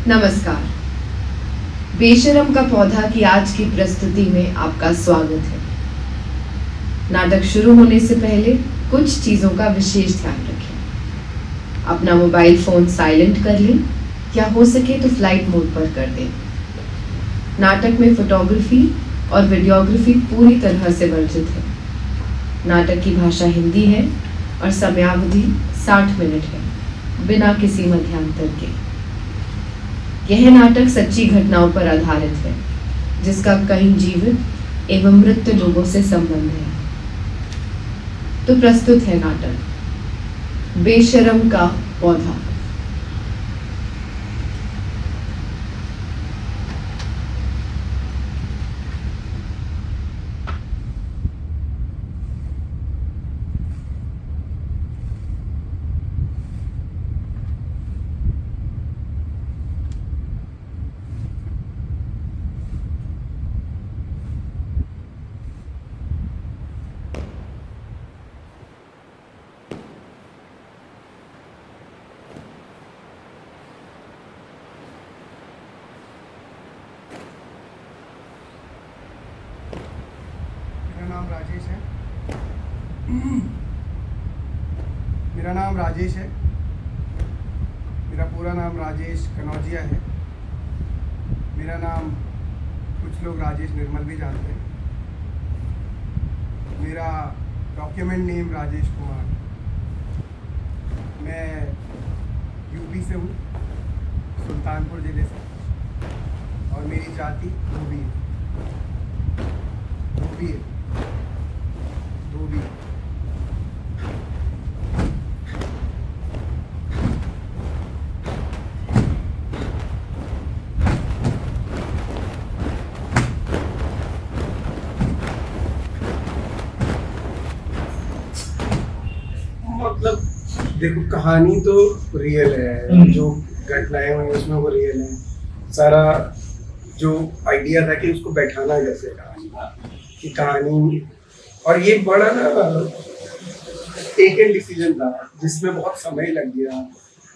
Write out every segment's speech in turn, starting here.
नमस्कार। बेशरम का पौधा की आज की प्रस्तुति में आपका स्वागत है। नाटक शुरू होने से पहले कुछ चीजों का विशेष ध्यान रखें। अपना मोबाइल फोन साइलेंट कर लें या हो सके तो फ्लाइट मोड पर कर दें। नाटक में फोटोग्राफी और वीडियोग्राफी पूरी तरह से वर्जित है। नाटक की भाषा हिंदी है और समयावधि 60 मिनट है, बिना किसी मध्यांतर के। यह नाटक सच्ची घटनाओं पर आधारित है, जिसका कई जीवित एवं मृत लोगों से संबंध है। तो प्रस्तुत है नाटक बेशरम का पौधा। मेरा नाम राजेश है। मेरा पूरा नाम राजेश कनौजिया है। मेरा नाम कुछ लोग राजेश निर्मल भी जानते हैं। मेरा डॉक्यूमेंट नेम राजेश कुमार। मैं यूपी से हूँ, सुल्तानपुर ज़िले से, और मेरी जाति धोबी है। मतलब देखो, कहानी तो रियल है, जो घटनाएं हुई उसमें वो रियल है। सारा जो आइडिया था कि उसको बैठाना कैसे कि कहानी, और ये बड़ा ना टेकन डिसीजन था जिसमें बहुत समय लग गया।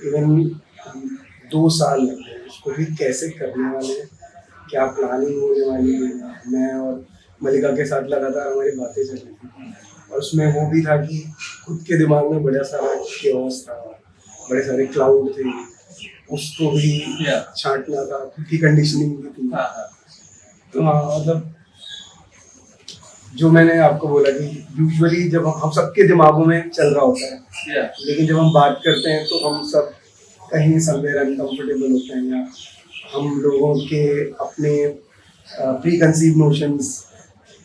इवन 2 साल लग गए उसको भी कैसे करने वाले, क्या प्लानिंग होने वाली है। मैं और मलिका के साथ लगातार हमारी बातें चल रही थी, और उसमें वो भी था कि खुद के दिमाग में बड़ा सारा केओस था, बड़े सारे क्लाउड थे, उसको भी छांटना था, खुद की कंडीशनिंग भी थी। तो हाँ, मतलब जो मैंने आपको बोला कि यूजुअली जब हम सबके दिमागों में चल रहा होता है, लेकिन जब हम बात करते हैं तो हम सब कहीं समवेयर अनकंफर्टेबल होते हैं, या हम लोगों के अपने प्री कंसीव नोशंस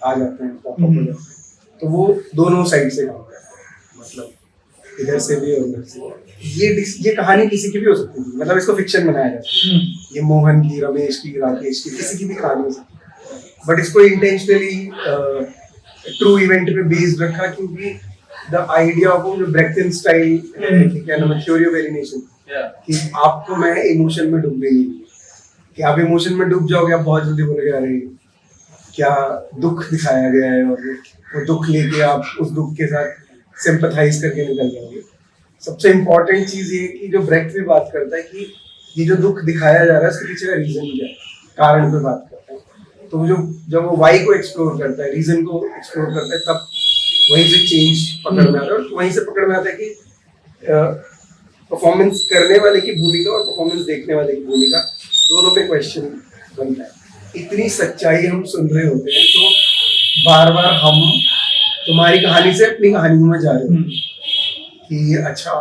आ जाते हैं। तो वो दोनों साइड से काम करता है, मतलब इधर से भी और उधर से। ये कहानी किसी की भी हो सकती थी, मतलब इसको फिक्शन बनाया जाता है। ये मोहन की, रमेश की, राकेश की, किसी की भी कहानी हो सकती है, बट इसको इंटेंशनली ट्रू इवेंट पे बेस्ड रखा, क्योंकि द आइडिया ऑफ जो ब्रेक्टन स्टाइल, क्या नाम है, थ्योरी ऑफ एलिनेशन, कि आपको मैं इमोशन में डूब गई, कि आप इमोशन में डूब जाओगे, आप बहुत जल्दी बोलोगे अरे क्या दुख दिखाया गया है, और वो दुख लेके आप उस दुख के साथ सिंपैथाइज करके निकल जाओगे। सबसे इम्पोर्टेंट चीज ये कि जो ब्रेक्ट भी बात करता है कि ये जो दुख दिखाया जा रहा है इसके पीछे का रीजन क्या है, कारण पे बात करता है। तो जो जब वो वाई को एक्सप्लोर करता है, रीजन को एक्सप्लोर करता है, तब वहीं से चेंज पकड़ में आता है, और वहीं से पकड़ में आता है कि परफॉर्मेंस करने वाले की भूमिका और परफॉर्मेंस देखने वाले की भूमिका, दोनों पे क्वेश्चन बनता है। इतनी सच्चाई हम सुन रहे होते हैं, तो बार बार हम तुम्हारी कहानी से अपनी कहानियों में जा रहे होते हैं कि अच्छा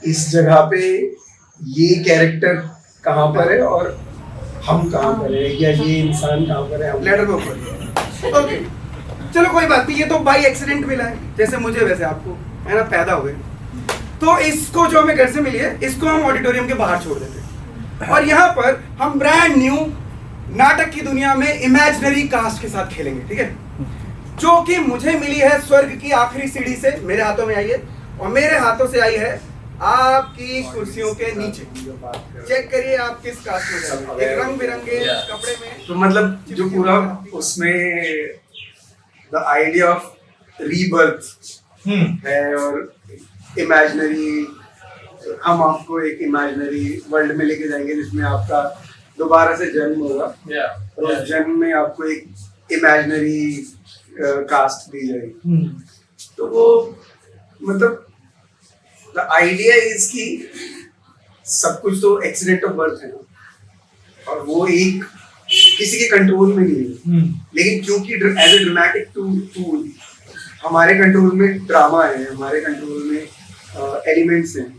इस जगह पे ये कैरेक्टर कहाँ पर है और हम कहाँ पर है, या ये इंसान कहाँ पर है, हम लेटर में ऊपर। ओके, चलो कोई बात नहीं, ये तो बाई एक्सीडेंट मिला है, जैसे मुझे वैसे आपको, है ना, पैदा हुए। तो इसको जो हमें घर से मिली है, इसको हम ऑडिटोरियम के बाहर छोड़ देते, और यहाँ पर हम ब्रांड न्यू नाटक की दुनिया में इमेजिनरी कास्ट के साथ खेलेंगे, ठीक है, जो कि मुझे मिली है स्वर्ग की आखिरी सीढ़ी से। मेरे हाथों में आई है, और मेरे हाथों से आई है आपकी कुर्सियों के नीचे। चेक करिए आप किस कास्ट में जाएंगे, एक रंग बिरंगे कपड़े में। तो मतलब जो पूरा उसमें द आइडिया ऑफ रीबर्थ है, और इमेजिनरी हम आपको एक इमेजिनरी वर्ल्ड में लेके जाएंगे जिसमें आपका दोबारा से जन्म होगा और उस जन्म में आपको एक इमेजिनरी कास्ट दी जाएगी। तो वो मतलब द आइडिया इज कि सब कुछ तो एक्सीडेंट ऑफ बर्थ है ना, और वो एक किसी के कंट्रोल में नहीं है। लेकिन क्योंकि एज ए ड्रामेटिक टूल हमारे कंट्रोल में ड्रामा है, हमारे कंट्रोल में एलिमेंट्स हैं,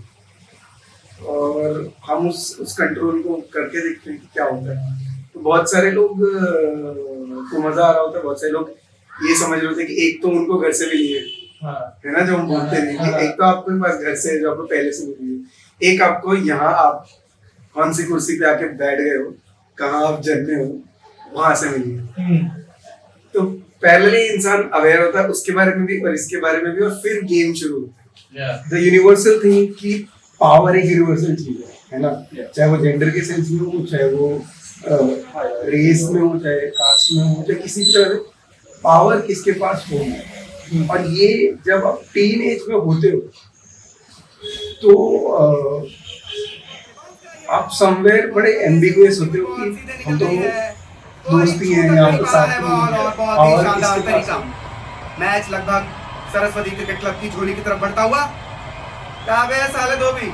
और हम उस कंट्रोल को करके देखते हैं कि क्या होता है। तो बहुत सारे लोग को मजा आ रहा होता है, बहुत सारे लोग ये समझ रहे होते हैं कि एक तो उनको घर से मिली है, है ना, जो हम बोलते हैं कि एक तो आपके पास घर से जो आपको पहले से मिली है, एक आपको यहाँ आप कौन सी कुर्सी पे आके बैठ गए हो, कहाँ आप जन्मे हो, वहां से मिली है। तो पहले इंसान अवेयर होता है उसके बारे में भी और इसके बारे में भी, और फिर गेम शुरू होता है। द यूनिवर्सल थिंग की पावर एक यूनिवर्सल चीज है ना, चाहे वो जेंडर के सेंस में हो, चाहे वो रेस में हो, चाहे कास्ट में हो, चाहे किसी भी तरह से पावर किसके पास हो। और ये जब आप टीन एज में होते हो तो आप समवेयर बड़े एम्बिगुअस होते हो कि हम तो दोस्ती है यहाँ पर साथ में, और इसके पास मैच लगभग सरस्वती क्रिकेट क्लब की झोली की तरफ बढ़ता हुआ। क्या बे साले दो भी,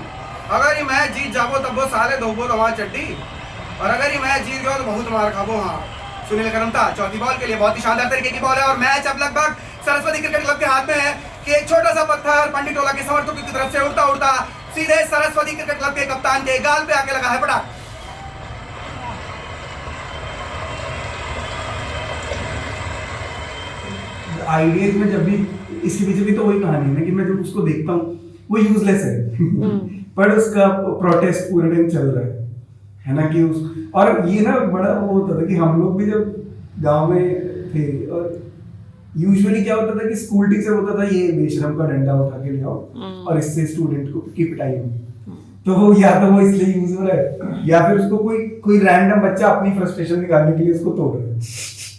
अगर ये मैच जीत जाबो तब वो साले दो वो हमारी चड्डी, और अगर ये मैच जीत गयो तो बहुत मार खाबो। हाँ, सुनील करमता चौथी बॉल के लिए बहुत ही शानदार तरीके की बॉल है, और मैच अब लगभग सरस्वती क्रिकेट क्लब के हाथ में है कि एक छोटा सा पत्थर पंडितोला के समर्थकों की तरफ से उड़ता उड़ता सीधे सरस्वती क्रिकेट क्लब के कप्तान के गाल पे आके लगा है पड़ा। आइडियाज में जब भी इसके पीछे भी तो वही कहानी है ना कि मैं जब उसको देखता हूँ वो यूजलेस है पर उसका प्रोटेस्ट पूरे दिन चल रहा है ना कि उस, और ये ना बड़ा वो होता था कि हम लोग भी जब गांव में थे, और यूजुअली क्या होता था कि स्कूल टीचर होता था ये बेशरम का डंडा उठा के ले आओ और इससे स्टूडेंट को की पिटाई हो। तो वो या तो वो इसलिए यूज हो रहा है या फिर उसको कोई रैंडम बच्चा अपनी फ्रस्ट्रेशन निकालने के लिए उसको तोड़ रहा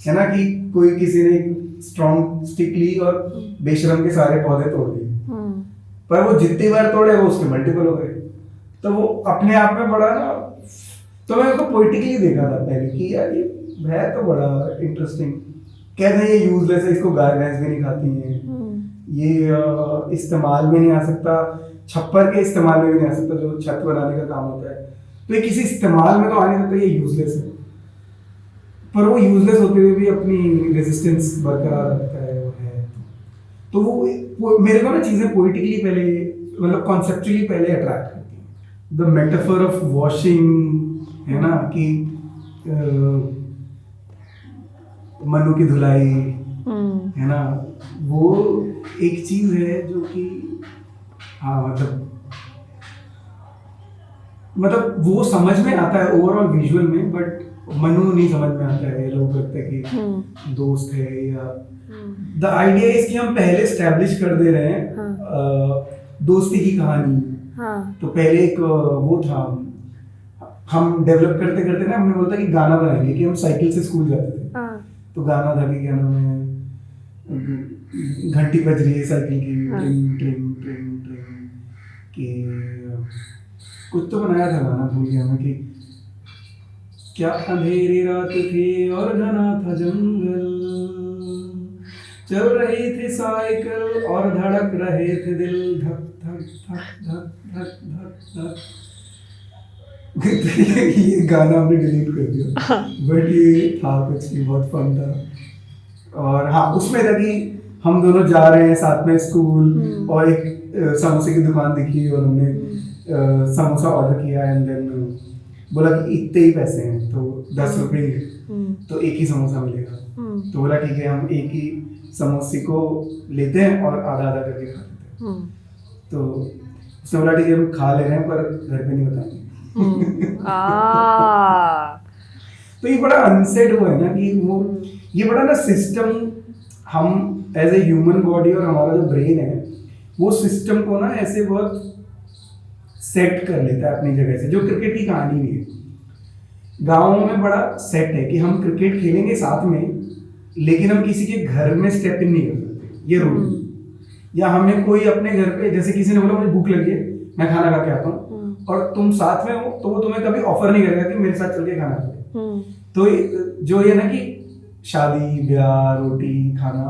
है ना, कि कोई किसी ने स्ट्रॉन्ग स्टिक ली और बेशरम के सारे पौधे तोड़ दिए, पर वो जितनी बार तोड़े वो उसके मल्टीपल हो गए। तो वो अपने आप में बड़ा ना, तो मैं उसको पोइटिकली देखा था पहले कि यार ये है तो बड़ा इंटरेस्टिंग। कहते हैं ये यूजलेस है, इसको गाय भैंस भी नहीं खाती हैं, ये इस्तेमाल में नहीं आ सकता, छप्पर के इस्तेमाल में भी नहीं आ सकता जो छत बनाने का काम होता है, तो ये किसी इस्तेमाल में तो आ नहीं सकता, ये यूजलेस है। पर वो यूजलेस होते हुए भी अपनी रेजिस्टेंस बरकरार रखता है, वो है। तो वो मेरे को ना चीज़ें पोइटिकली पहले, मतलब कॉन्सेप्चुअली पहले अट्रैक्ट करती हैं। द मेटाफर ऑफ वॉशिंग है ना, कि मनु की धुलाई है ना, वो एक चीज है जो कि हाँ मतलब वो समझ में आता है ओवरऑल विजुअल में, बट मनु नहीं समझ में आता है। लोग लगता है कि दोस्त है, या द आइडिया इज कि हम पहले एस्टैब्लिश कर दे रहे हैं दोस्ती की कहानी। तो पहले एक वो था, हम डेवलप करते करते ना हमने बोलता कि गाना बनाएंगे, कि हम साइकिल से स्कूल जाते थे, तो गाना था कि क्या नाम है, घंटी बज रही है साइकिल की, ट्रिंग ट्रिंग ट्रिंग ट्रिंग, कि कुछ तो बनाया था गाना, भूल गया मैं कि क्या अंधेरी रात थी और घना था जंगल, चल रही थी साइकिल और धड़क रहे थे दिल, धक धक धक धक धक धक धक। ये गाना हमने डिलीट कर दिया, बट ये था कुछ भी बहुत फन था। और हाँ, उसमें था कि हम दोनों जा रहे हैं साथ में स्कूल, और एक समोसे की दुकान दिखी और हमने समोसा ऑर्डर किया, एंड देन बोला कि इतने ही पैसे हैं, तो 10 रुपये तो एक ही समोसा मिलेगा। तो बोला ठीक है, हम एक ही समोसे को लेते हैं और आधा आधा करके खा लेते हैं। तो उसने बोला ठीक है, हम खा ले रहे हैं पर घर पे नहीं बताएंगे। तो ये बड़ा अनसेड हुआ है ना, कि वो ये बड़ा ना सिस्टम, हम एज ए ह्यूमन बॉडी और हमारा जो ब्रेन है वो सिस्टम को ना ऐसे बहुत सेट कर लेता है अपनी जगह से, जो क्रिकेट की कहानी भी है। गाँव में बड़ा सेट है कि हम क्रिकेट खेलेंगे साथ में, लेकिन हम किसी के घर में स्टेप इन नहीं कर सकते, ये रूल। या हमें कोई अपने घर पे, जैसे किसी ने बोला मुझे भूख लगी है, मैं खाना खा के आता हूँ और तुम साथ में हो तो वो तुम्हें कभी ऑफर नहीं करेगा कि मेरे साथ चल के खाना खाओ। तो जो ये ना कि शादी ब्याह रोटी खाना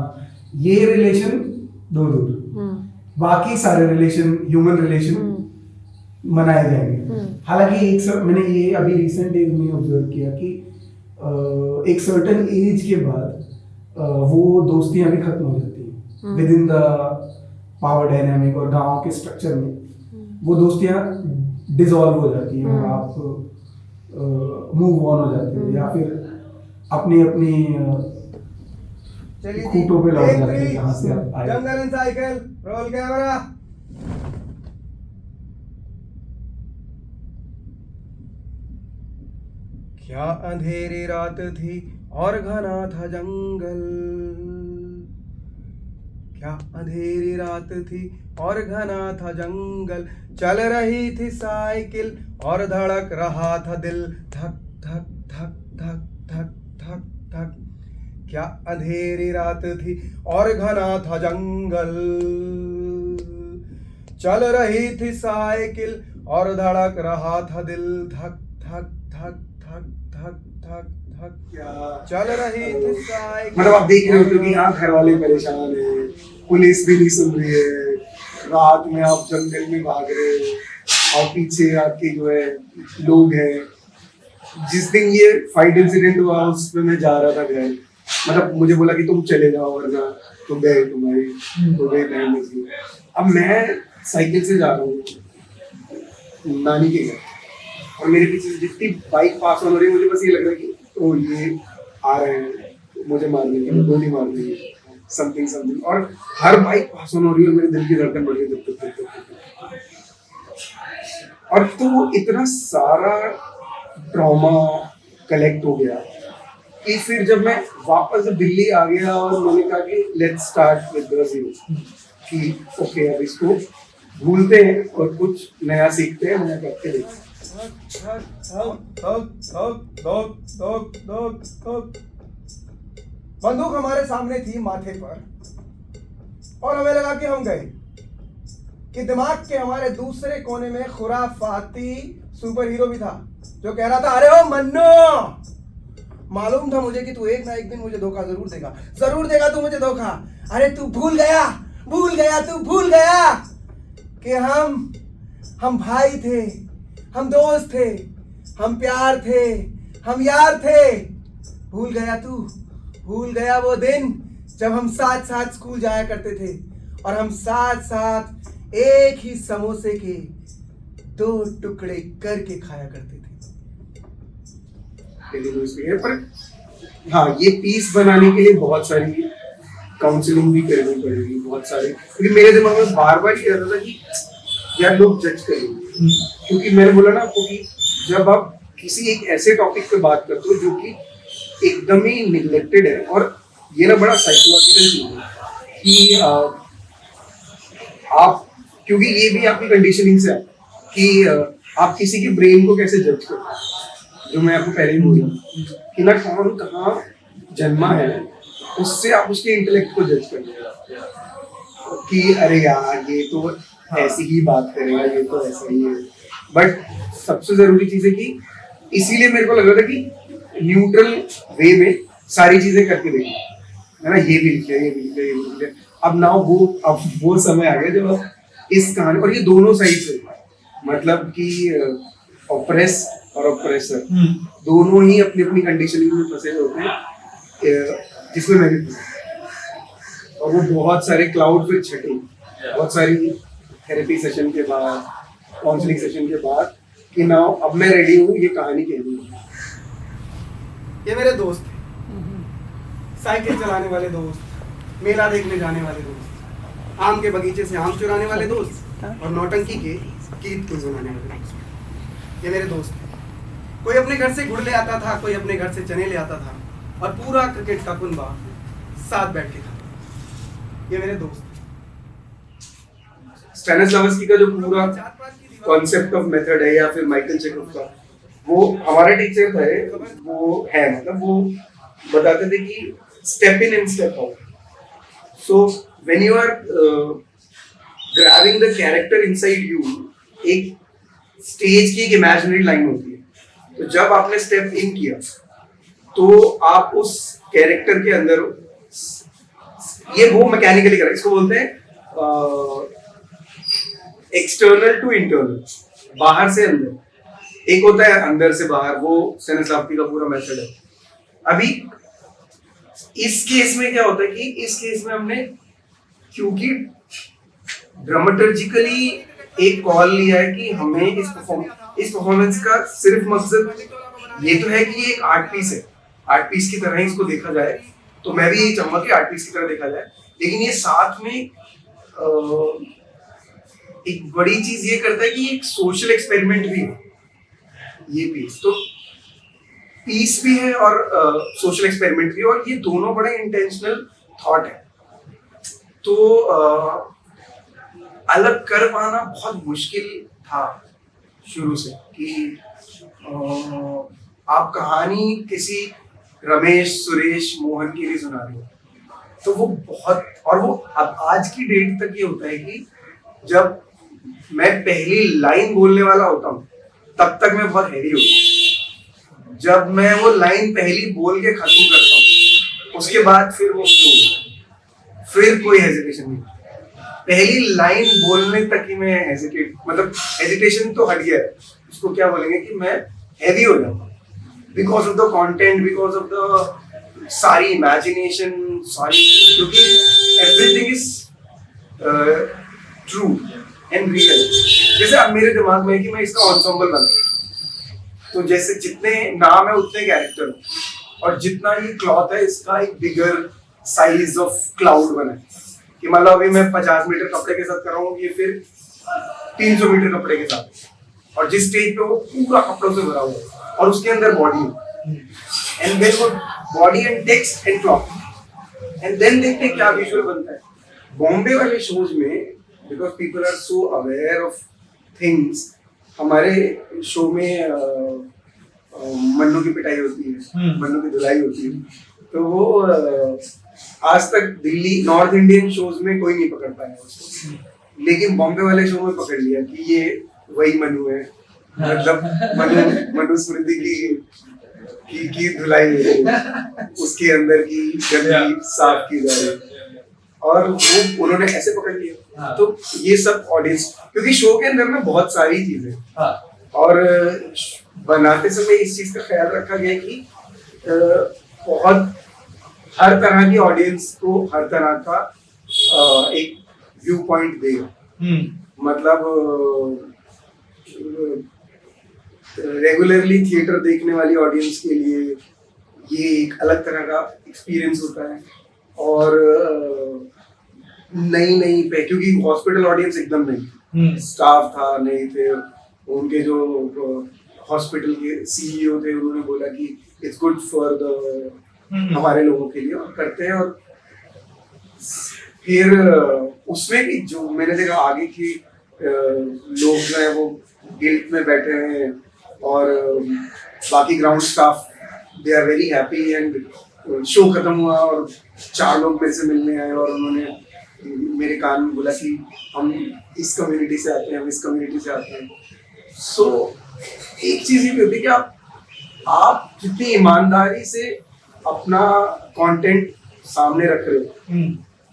ये रिलेशन दूर दूर, बाकी सारे रिलेशन ह्यूमन रिलेशन मनाए जाएंगे। हालांकि मैंने ये अभी रिसेंट डेज में ऑब्जर्व किया कि एक सर्टेन एज के बाद वो दोस्तियां भी खत्म हो जाती हैं with in the power dynamic और गांव के स्ट्रक्चर में वो दोस्तियां डिसॉल्व हो जाती हैं और आप मूव ऑन हो जाते हो या फिर अपनी अपनी खूंटों पे लौट जाते हैं जहां से आप आए। जंगल साइकिल रोल कैमरा। क्या अंधेरी रात थी और घना था जंगल, क्या अंधेरी रात थी और घना था जंगल, चल रही थी साइकिल और धड़क रहा था दिल धक धक धक धक धक धक धक। क्या अंधेरी रात थी और घना था जंगल, चल रही थी साइकिल और धड़क रहा था दिल धक धक धक धक धक धक धक। चल रही थी साइकिल। मतलब आप देख रहे हो कि यहाँ घर वाले परेशान है, पुलिस भी नहीं सुन रही है, रात में आप जंगल में भाग रहे हो और पीछे आपके जो है लोग हैं। जिस दिन ये फाइट इंसिडेंट हुआ उस पे मैं जा रहा था घर, मतलब मुझे बोला कि तुम चले जाओ वरना तुम गए तुम्हारी तो गए टाइम में। अब मैं साइकिल से जा रहा हूँ नानी के घर और मेरे पीछे जितनी बाइक पास हो रही है मुझे बस ये लग रहा है कि तो ये आ रहे हैं मुझे मारने के लिए, गोली मारने के लिए, समथिंग समथिंग। और हर बाइक पास हो रही है और मेरे दिल की धड़कन बढ़ रही है। और तो वो इतना सारा ट्रॉमा कलेक्ट हो गया कि फिर जब मैं वापस दिल्ली आ गया और मैंने कहा कि let's start with the zero, कि ओके अब इसको भूलते हैं और कुछ नया सीखते हैं, नया करते देखते हैं। बंदूक हमारे सामने थी माथे पर और हमें लगा कि हम गए, कि दिमाग के हमारे दूसरे कोने में खुराफाती सुपर हीरो भी था जो कह रहा था अरे ओ मन्नो, मालूम था मुझे कि तू एक ना एक दिन मुझे धोखा जरूर देगा तू मुझे धोखा। अरे तू भूल गया तू भूल गया कि हम भाई थे, हम दोस्त थे, हम प्यार थे, हम यार थे। भूल गया वो दिन जब हम साथ साथ स्कूल जाया करते थे और हम साथ साथ एक ही समोसे के 2 टुकड़े करके खाया करते थे। पर हाँ, ये पीस बनाने के लिए बहुत सारी काउंसलिंग भी करनी पड़ेगी, बहुत सारी। क्योंकि मेरे दिमाग में बार बार ये रहता था कि यार लोग जज करेंगे, क्योंकि मैंने बोला ना आपको कि जब आप किसी एक ऐसे टॉपिक पे बात करते हो जो कि एकदम ही निगलेक्टेड है, और ये ना बड़ा साइकोलॉजिकल चीज है कि आप, क्योंकि ये भी आपकी कंडीशनिंग से है कि आप किसी के ब्रेन को कैसे जज करते हैं, जो मैं आपको पहले ही बोला कि ना कौन कहाँ जन्मा है उससे आप उसके इंटेलेक्ट को जज करते हैं कि अरे यार ये तो ऐसी ही बात करेगा, ये तो ऐसा ही है। बट सबसे जरूरी चीज है कि इसीलिए मेरे को लग रहा था कि न्यूट्रल वे में सारी चीजें करके देखी है ना, ये भी लिख लिया। अब वो समय आ गया जब इस कहानी, और ये दोनों साइड से, मतलब कि ऑप्रेस और ऑप्रेसर दोनों ही अपनी अपनी कंडीशनिंग में फंसे होते हैं, जिसमें मैं भी फंसा। और वो बहुत सारे क्लाउड फिर छटे, बहुत सारी थेरेपी सेशन के बाद, काउंसलिंग सेशन के बाद, कि ना अब मैं रेडी हूँ ये कहानी कहनी है। ये मेरे दोस्त थे, साइकिल चलाने वाले दोस्त, मेला देखने जाने वाले दोस्त, आम के बगीचे से आम चुराने वाले दोस्त, और नौटंकी के गीत गुनगुनाने वाले दोस्त। ये मेरे दोस्त थे। कोई अपने घर से गुड़ ले आता था, कोई अपने घर से चने ले आता था, और पूरा क्रिकेट का कुनबा साथ बैठ के था। ये मेरे दोस्त। स्टैनिस्लावस्की का जो पूरा कॉन्सेप्ट ऑफ मेथड है, या फिर माइकल चेकोव का, वो हमारे टीचर थे, वो है, मतलब वो बताते थे कि step in and step out. So when you are grabbing the character inside you, एक स्टेज की एक इमेजिनरी लाइन होती है। तो जब आपने स्टेप इन किया तो आप उस कैरेक्टर के अंदर ये वो मैकेनिकली कर, इसको बोलते हैं एक्सटर्नल टू इंटरनल, बाहर से अंदर। एक होता है अंदर से बाहर, वो स्टेनिस्लावस्की का पूरा मेथड है। अभी इस केस में क्या होता है कि इस केस में हमने क्योंकि ड्रामेटर्जिकली एक कॉल लिया है कि हमें इस परफॉर्मेंस का सिर्फ मकसद ये तो है कि ये एक आर्ट पीस है, आर्ट पीस की तरह ही इसको देखा जाए। तो मैं भी यही चाहूंगा कि आर्ट पीस की तरह देखा जाए, लेकिन ये साथ में एक बड़ी चीज ये करता है कि ये एक सोशल एक्सपेरिमेंट भी है ये पीस। तो पीस भी है और सोशल एक्सपेरिमेंट भी है, और ये दोनों बड़े इंटेंशनल थॉट है। तो अलग कर पाना बहुत मुश्किल था शुरू से कि आप कहानी किसी रमेश, सुरेश, मोहन की नहीं सुना रहे हो, तो वो बहुत, और वो अब आज की डेट तक ये होता है कि जब मैं पहली लाइन बोलने वाला होता हूँ तब तक मैं बहुत हैवी होता हूँ। जब मैं वो लाइन पहली बोल के खत्म करता हूँ उसके बाद फिर वो फ्लो होता है, फिर कोई हेजिटेशन नहीं। पहली लाइन बोलने तक ही मैं हेजिटेशन तो हट गया है, उसको क्या बोलेंगे कि मैं हैवी हो जाऊंगा because of the content, because of the सारी इमेजिनेशन, सारी, क्योंकि everything is true and real. जैसे अब मेरे दिमाग में है कि मैं इसका एंसेंबल बनाऊं, तो जैसे जितने नाम है उतने कैरेक्टर, और जितना ये क्लॉथ है इसका एक बिगर साइज ऑफ क्लाउड बना है कि मतलब अभी मैं 50 मीटर कपड़े के साथ कर रहा हूँ, ये फिर 300 मीटर कपड़े के साथ, और जिस स्टेज पे वो पूरा कपड़ों से भरा हुआ है और उसके अंदर बॉडी है, एंड देन वो body and text and cloth, and then देखते हैं क्या विजुअल बनता है। बॉम्बे वाले शोज में because people are so aware of things, हमारे शो में मन्नू की पिटाई होती है, मन्नू की धुलाई होती है, तो वो आज तक दिल्ली नॉर्थ इंडियन शोज में कोई नहीं पकड़ पाया उसको, लेकिन बॉम्बे वाले शो में पकड़ लिया कि ये वही मनु है, मतलब मनुस्मृति की धुलाई हो रही है, उसके अंदर की गंदगी साफ की जा रही है, और वो उन्होंने ऐसे पकड़ लिया। तो ये सब ऑडियंस, क्योंकि शो के अंदर में बहुत सारी चीजें, और बनाते समय इस चीज का ख्याल रखा गया कि बहुत हर तरह की ऑडियंस को हर तरह का एक व्यू पॉइंट देगा। मतलब रेगुलरली थिएटर देखने वाली ऑडियंस के लिए ये एक अलग तरह का एक्सपीरियंस होता है, और नई पे, क्योंकि हॉस्पिटल ऑडियंस एकदम नहीं, स्टाफ था नहीं थे, उनके जो हॉस्पिटल के सीईओ थे उन्होंने बोला कि इट्स गुड फॉर द हमारे लोगों के लिए, और करते हैं। और फिर उसमें भी जो मैंने देखा आगे की लोग जो है वो गिल्ट में बैठे हैं, और बाकी ground staff they are very happy, and show खत्म हुआ और 4 लोग मेरे से मिलने आए और उन्होंने मेरे कान में बोला कि हम इस कम्युनिटी से आते हैं, हम इस कम्युनिटी से आते हैं। सो एक चीज ये भी होती है कि आप कितनी ईमानदारी से अपना कंटेंट सामने रख रहे हो,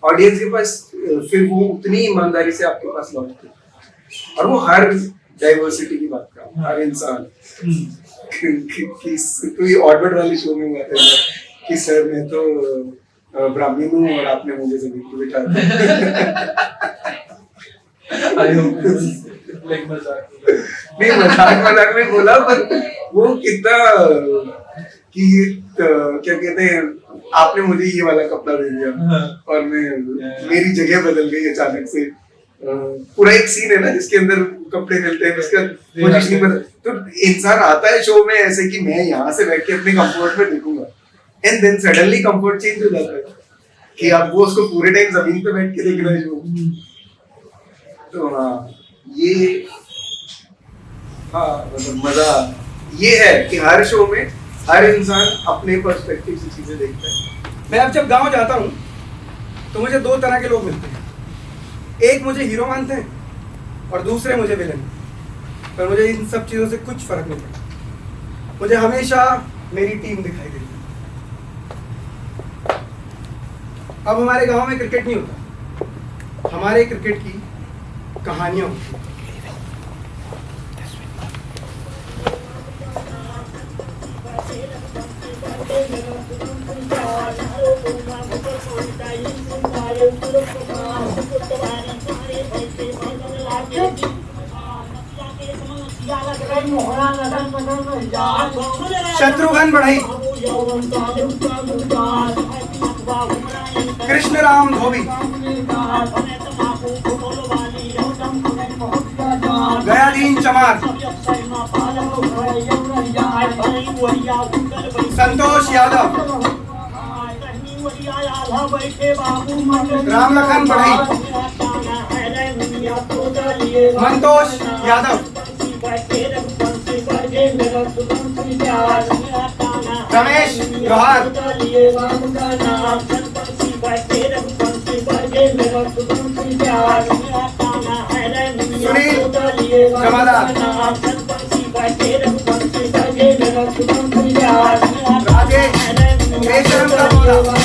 ऑडियंस के पास फिर वो उतनी ईमानदारी से आपके पास लौटते हैं, और वो हर डाइवर्सिटी की बात कर रहा हूँ, हर इंसान कोई ऑर्बिट वाले शो में बात है कि सर मैं तो ब्राह्मण हूँ और आपने मुझे जमीन को बिठा मजाक में बोला, पर वो कितना कि क्या कहते हैं, आपने मुझे ये वाला कपड़ा दे दिया और मेरी जगह बदल गई अचानक से। पूरा एक सीन है ना जिसके अंदर कपड़े मिलते हैं, उसका पोजीशनिंग बदल, तो इंसान आता है शो में ऐसे कि मैं यहाँ से बैठ के अपने कंफर्ट में देखूंगा, and then suddenly comfort change हो जाता है कि आप वो उसको पूरे टाइम जमीन पे बैठ के देख रहे हो। तो मतलब मजा ये है कि हर शो में हर इंसान अपने पर्सपेक्टिव से चीजें देखता है। मैं अब जब गांव जाता हूँ तो मुझे 2 तरह के लोग मिलते हैं, एक मुझे हीरो मानते हैं और दूसरे मुझे विलन। पर मुझे इन सब चीज़ों से कुछ फर्क नहीं पड़ता। मुझे हमेशा मेरी टीम दिखाई देती है। अब हमारे गांव में क्रिकेट नहीं होता, हमारे क्रिकेट की कहानियां होती हैं। शत्रुघ्न बढ़ई, कृष्ण राम धोबी, गयादीन चमार, संतोष यादव, राम लखन बढ़ई, मंतोष यादव, रमेश लोहार, सुनील जमादार, राजेश बेशरम का